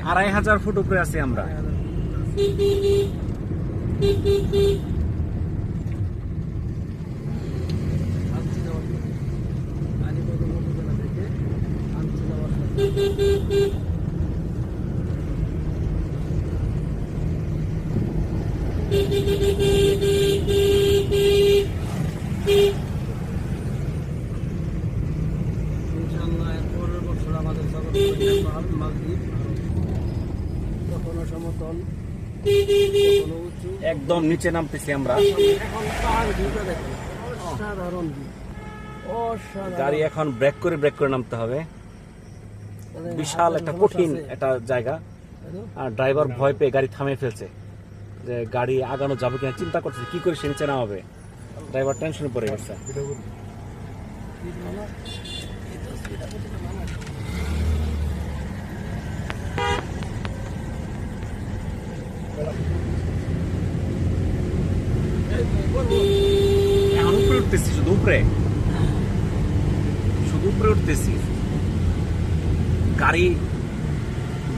2500 foot উপরে আছি আমরা। একদম নিচে নামতেছি আমরা। গাড়ি এখন ব্রেক করে নামতে হবে। বিশাল একটা কঠিন একটা জায়গা, আর ড্রাইভার ভয় পেয়ে গাড়ি থামিয়ে ফেলছে যে গাড়ি আগানো যাবে কিনা, চিন্তা করছে কি করে সে নিচে নামাবে। ড্রাইভার টেনশনে পড়ে গেছে। এখন উপরে উঠতেছি, শুধু উপরে উঠতেছি। গাড়ি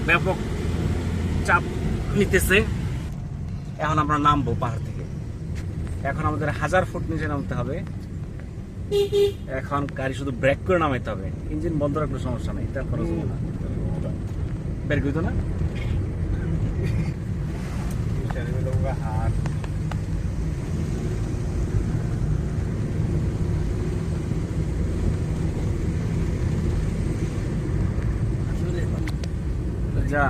ব্যাপক চাপ নিতেছে। এখন আমরা নামবো পাহাড় থেকে। এখন আমাদের 1000 ফুট নিচে নামতে হবে। এখন গাড়ি শুধু ব্রেক করে নামাইতে হবে, ইঞ্জিন বন্ধ রাখলে সমস্যা নেই। তার খরচ হবে না, বের করতো না। হাত যা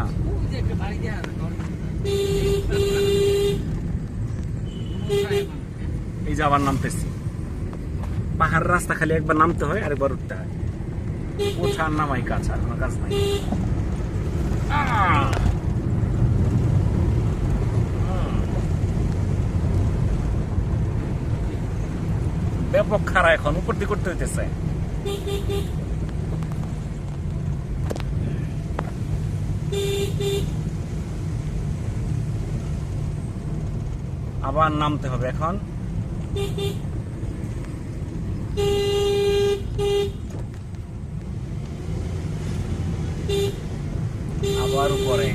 এই যে আবার নামতেছি। পাহাড় রাস্তা খালি একবার নামতে হয়, আরেকবার উঠতে হয়। ওঠার নামাই কাজ, আর কোনো কাজ নাই। ব্যাপক খাড়া, এখন উপর দিকে করতে হইতেছে। আবার নামতে হবে এখন। আবার উপরে।